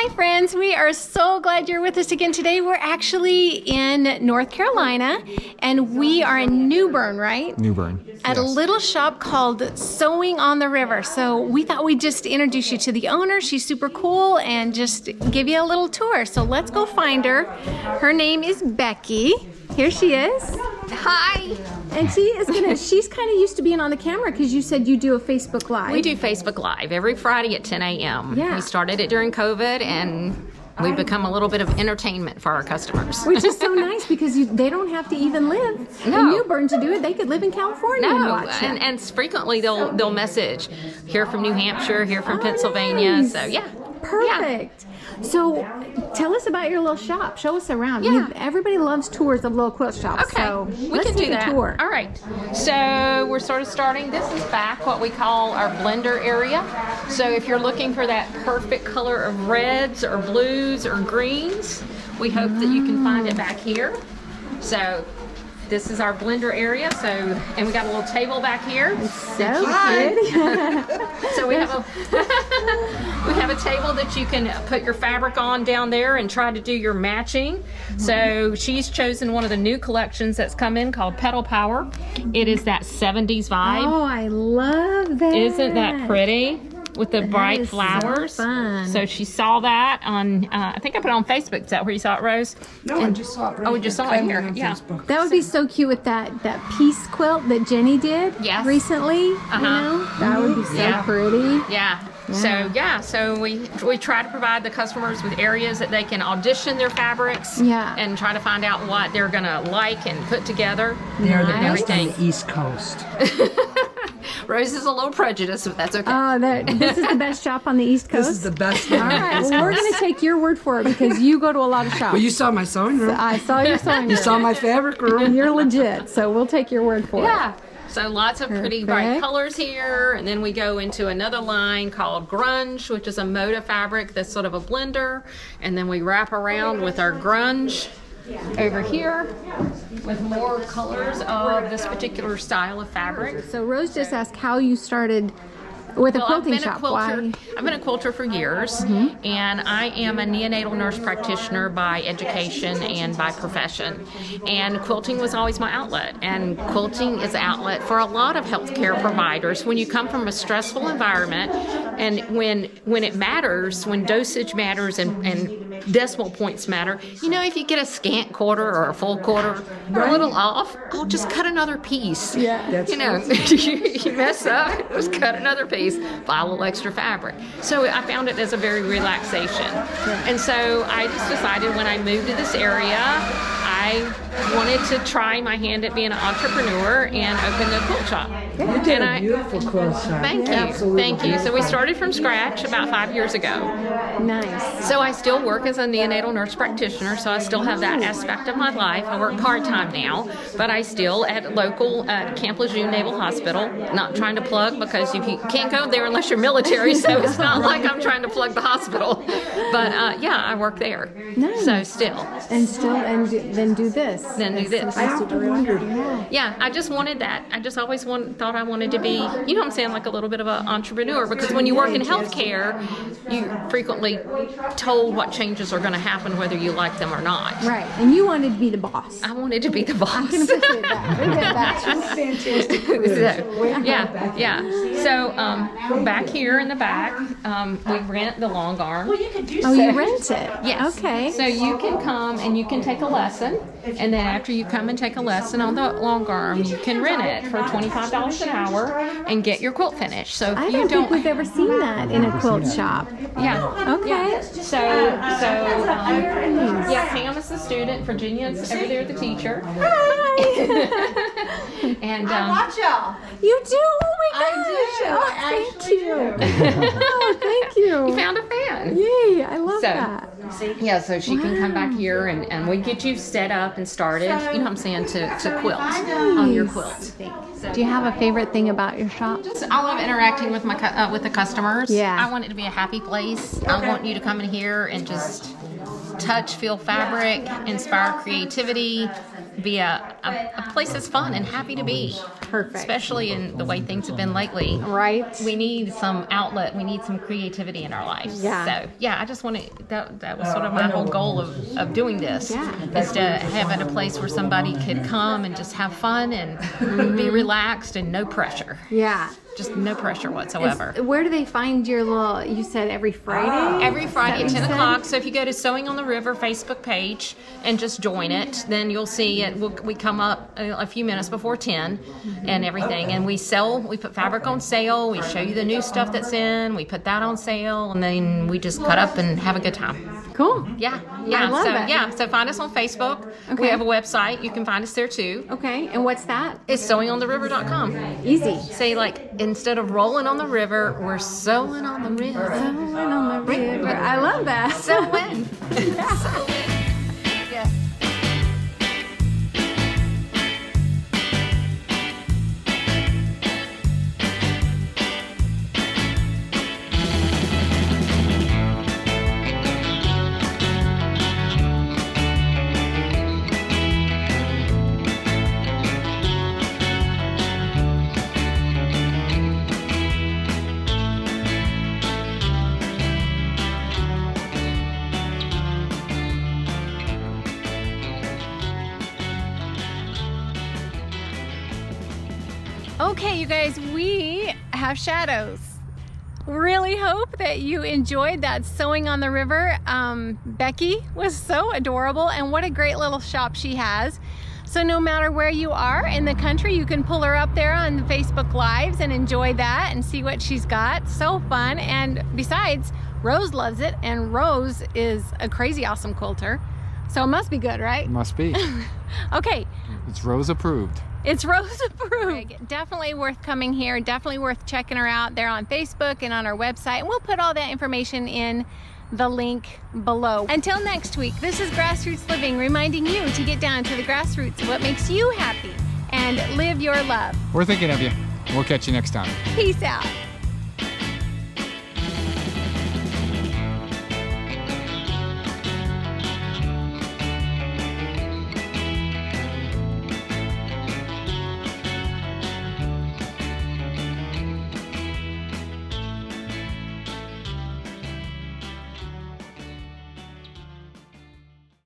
Hi friends, we are so glad you're with us again today. We're actually in North Carolina and we are in New Bern, right? New Bern. At a little shop called Sewing on the River. So we thought we'd just introduce you to the owner. She's super cool and just give you a little tour. So let's go find her. Her name is Becky. Here she is. Hi. And she's kind of used to being on the camera because you said you do a Facebook Live. We do Facebook Live every Friday at 10 a.m. Yeah. We started it during COVID and we've become a little bit of entertainment for our customers. Which is so nice because they don't have to even live in New Bern to do it. They could live in California and watch it. And frequently they'll message here from New Hampshire, here from Pennsylvania. Nice. So yeah. Perfect. So tell us about your little shop. Show us around. Yeah. Everybody loves tours of little quilt shops. Okay, So we let's can take do that. a tour. All right. So we're sort of starting. This is back what we call our blender area. So if you're looking for that perfect color of reds or blues or greens, we hope that you can find it back here. So this is our blender area. So, and we got a little table back here. So good. So we have a table that you can put your fabric on down there and try to do your matching. So she's chosen one of the new collections that's come in called Petal Power. It is that 70s vibe. Oh, I love that. Isn't that pretty? With the bright is flowers. so fun. So she saw that on, I think I put it on Facebook. Is that where you saw it, Rose? No, I just saw it. Oh, we just saw it here. Yeah. That would be so cute with that piece quilt that Jenny did recently. You know? That would be so pretty. Yeah. So we try to provide the customers with areas that they can audition their fabrics and try to find out what they're gonna like and put together. They're the best on everything. the East Coast. Rose is a little prejudiced, but that's okay. Oh, this is the best shop on the East Coast. This is the best. All right, well, we're going to take your word for it because you go to a lot of shops. Well, you saw my sewing room. I saw your sewing room. You saw my fabric room. You're legit, so we'll take your word for it. Yeah. So lots of pretty bright colors here, and then we go into another line called grunge, which is a moda fabric that's sort of a blender, and then we wrap around with our grunge over here with more colors of this particular style of fabric. So Rose just asked how you started with a quilting shop. Why? I've been a quilter for years, and I am a neonatal nurse practitioner by education and by profession. And quilting was always my outlet, and quilting is an outlet for a lot of healthcare providers. When you come from a stressful environment, and when it matters, when dosage matters and decimal points matter, you know, if you get a scant quarter or a full quarter or a little off, I'll just cut another piece. Yeah. You know, you mess up, just cut another piece, buy a little extra fabric. So I found it as a very relaxation. And so I just decided when I moved to this area, I wanted to try my hand at being an entrepreneur and open a quilt shop. You did a beautiful quilt shop. Thank you. Absolutely. Thank you. So we started from scratch about 5 years ago. Nice. So I still work as a neonatal nurse practitioner, so I still have that aspect of my life. I work part-time now, but I still at local Camp Lejeune Naval Hospital. Not trying to plug because if you can't go there unless you're military, so it's not like I'm trying to plug the hospital. But yeah, I work there. Nice. So still. And then do this. Then do this. I often wondered. Yeah, I just wanted that. I just always thought I wanted to be, you know what I'm saying, like a little bit of an entrepreneur, because when you work in healthcare, you frequently told what changes are going to happen whether you like them or not. Right, and you wanted to be the boss. I wanted to be the boss. I can appreciate that. We get that. Fantastic. So back here in the back, we rent the long arm. Oh, you rent it? Yes. Okay. So you can come and you can take a lesson, and then after you come and take a lesson on the long arm, you can rent it for $25 an hour and get your quilt finished. So if I you don't think we've ever seen that in a quilt shop. yeah. Okay. Yeah. So Pam is the student, Virginia's over there the teacher. Hi. And Watch y'all. You do? Oh my gosh. I Oh, thank you. Oh, thank you. you found a fan. Yay, I love that. Yeah, so she can come back here and we get you set up and started, you know what I'm saying, to quilt on your quilt. Do you have a favorite thing about your shop? I love interacting with my with the customers. Yeah. I want it to be a happy place. I want you to come in here and just touch, feel fabric, inspire creativity, be a place that's fun and happy to be. Perfect. Especially in the way things have been lately. Right. We need some outlet. We need some creativity in our lives. Yeah. So, yeah, I just want to, that was sort of my whole goal of doing this. Yeah. Is to have it a place where somebody could come and just have fun and be relaxed and no pressure. Yeah. Just no pressure whatsoever. Where do they find your little, you said every Friday? Every Friday at Is that 10 what you o'clock. So if you go to Sewing on the River Facebook page and just join it, then you'll see it. We come up a few minutes before 10 and everything. And we put fabric on sale. We show you the new stuff that's in. We put that on sale. And then we just cut up and have a good time. said? Cool. Yeah. I love so, it. Yeah. So find us on Facebook. Okay. We have a website. You can find us there too. Okay, and what's that? It's sewingontheriver.com. Easy. Say, like, instead of rolling on the river, we're sewing on the river. Sewing on the river. I love that. Sewing. Yes. Okay, you guys, we have shadows. Really hope that you enjoyed that Sewing on the River. Becky was so adorable, and what a great little shop she has. So no matter where you are in the country, you can pull her up there on the Facebook Lives and enjoy that and see what she's got. So fun. And besides, Rose loves it, and Rose is a crazy awesome quilter. So it must be good, right? Must be. Okay. It's Rose approved. It's Rose approved. Definitely worth coming here. Definitely worth checking her out there on Facebook and on our website. And we'll put all that information in the link below. Until next week, this is Grassroots Living, reminding you to get down to the grassroots of what makes you happy and live your love. We're thinking of you. We'll catch you next time. Peace out.